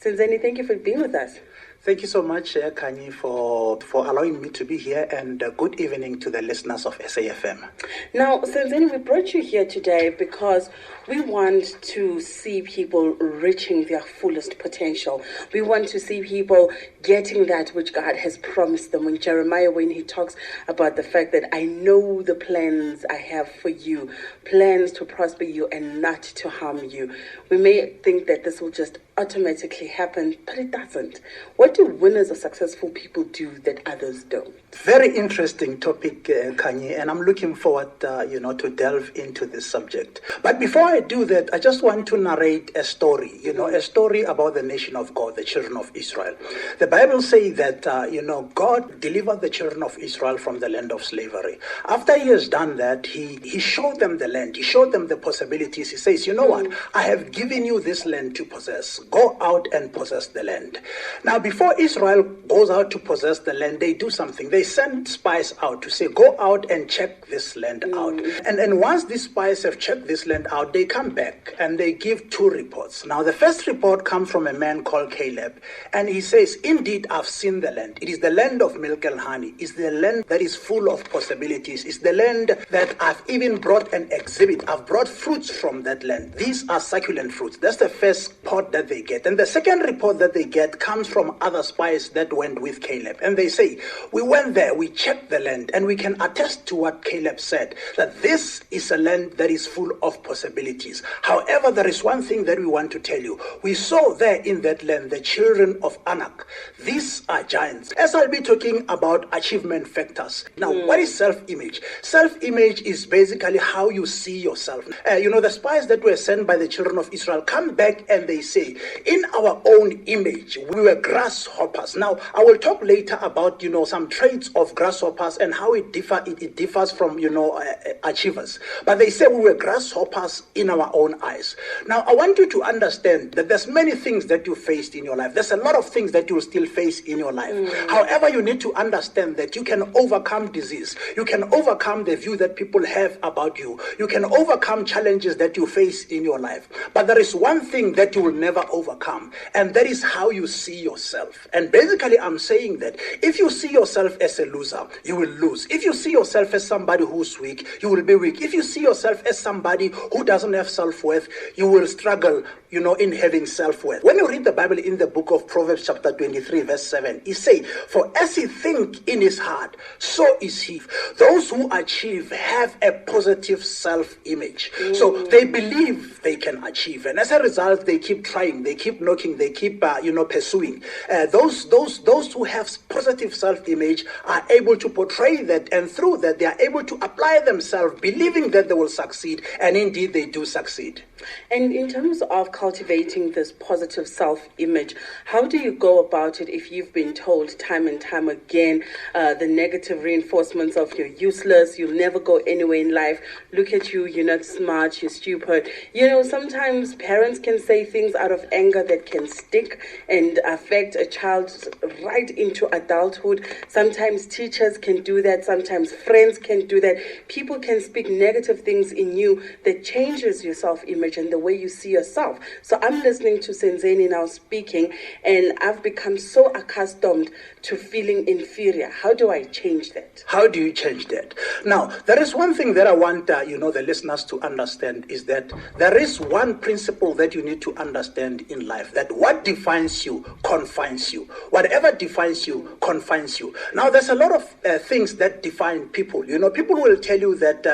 Senzeni, thank you for being with us. Thank you so much, Kanye, for allowing me to be here, and good evening to the listeners of SAFM. Now, Senzeni, we brought you here today because we want to see people reaching their fullest potential. We want to see people getting that which God has promised them. In Jeremiah, when he talks about the fact that I know the plans I have for you, plans to prosper you and not to harm you. We may think that this will just automatically happen, but it doesn't. What do winners or successful people do that others don't? Very interesting topic, Kanye, and I'm looking forward, to delve into this subject. But before I do that, I just want to narrate a story, a story about the nation of God, the children of Israel. The Bible says that, God delivered the children of Israel from the land of slavery. After he has done that, he showed them the land. He showed them the possibilities. He says, you know what? I have given you this land to possess. Go out and possess the land. Now, before Israel goes out to possess the land, they do something. They send spies out to say, go out and check this land out. And once these spies have checked this land out, they come back and they give two reports. Now, the first report comes from a man called Caleb, and he says, indeed, I've seen the land. It is the land of milk and honey. It's the land that is full of possibilities. It's the land that I've even brought an exhibit. I've brought fruits from that land. These are succulent fruits. That's the first report that they get. And the second report that they get comes from other spies that went with Caleb. And they say, we went there, we checked the land, and we can attest to what Caleb said, that this is a land that is full of possibilities. However, there is one thing that we want to tell you. We saw there in that land the children of Anak. These are giants. As I'll be talking about achievement factors. Now, what is self-image? Self-image is basically how you see yourself. The spies that were sent by the children of Israel come back and they say, in our own image, we were grasshoppers. Now, I will talk later about, some traits of grasshoppers and how it differs from, achievers. But they say we were grasshoppers in our own eyes. Now, I want you to understand that there's many things that you faced in your life. There's a lot of things that you'll still face in your life. However, you need to understand that you can overcome disease. You can overcome the view that people have about you. You can overcome challenges that you face in your life. But there is one thing that you will never overcome, and that is how you see yourself. And basically, I'm saying that if you see yourself as a loser, you will lose. If you see yourself as somebody who's weak, you will be weak. If you see yourself as somebody who doesn't have self-worth, you will struggle, in having self-worth. When you read the Bible in the book of Proverbs chapter 23, verse 7, it says, for as he think in his heart, so is he. Those who achieve have a positive self-image. So they believe they can achieve. And as a result, they keep trying, they keep knocking, they keep, pursuing. Those who have positive self-image are able to portray that, and through that, they are able to apply themselves, believing that they will succeed. And indeed, they do succeed. And in terms of cultivating this positive self-image, how do you go about it if you've been told time and time again the negative reinforcements of you're useless, you'll never go anywhere in life, look at you, you're not smart, you're stupid. Sometimes parents can say things out of anger that can stick and affect a child right into adulthood. Sometimes teachers can do that. Sometimes friends can do that. People can speak negative things in you that changes your self-image and the way you see yourself. So I'm listening to Senzeni now speaking, and I've become so accustomed to feeling inferior. How do I change that? How do you change that? Now, there is one thing that I want the listeners to understand, is that there is one principle that you need to understand in life, that what defines you confines you. Whatever defines you confines you. Now, there's a lot of things that define people. People will tell you that,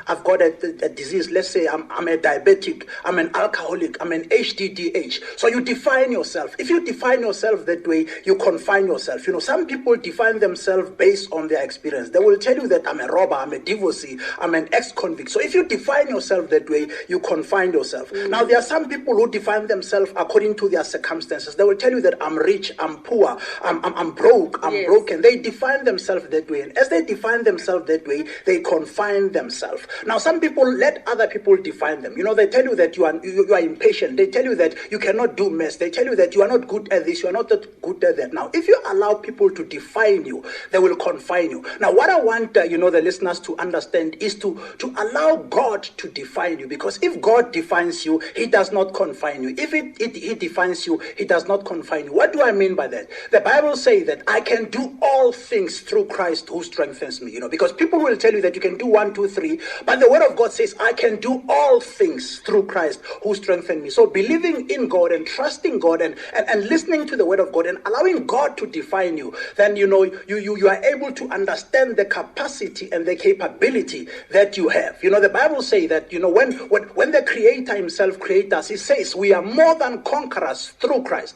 I've got a disease. Let's say I'm a diabetic, I'm an alcoholic, I'm an HDDH. So you define yourself. If you define yourself that way, you confine yourself. Some people define themselves based on their experience. They will tell you that I'm a robber, I'm a divorcee, I'm an ex-convict. So if you define yourself that way, you confine yourself. Now, there are some people who define themselves according to their circumstances. They will tell tell you that I'm rich, I'm poor, I'm broke, I'm broken. They define themselves that way. And as they define themselves that way, they confine themselves. Now, some people let other people define them. They tell you that you are impatient. They tell you that you cannot do mess. They tell you that you are not good at this, you are not that good at that. Now, if you allow people to define you, they will confine you. Now, what I want the listeners to understand is to allow God to define you, because if God defines you, he does not confine you. If he defines you, he does not confine you. What do I mean by that? The Bible says that I can do all things through Christ who strengthens me, because people will tell you that you can do 1, 2, 3, but the word of God says I can do all things through Christ who strengthens me. So believing in God and trusting God and listening to the word of God and allowing God to define you, then you are able to understand the capacity and the capability that you have. The Bible says that when the Creator himself created us, he says we are more than conquerors through Christ.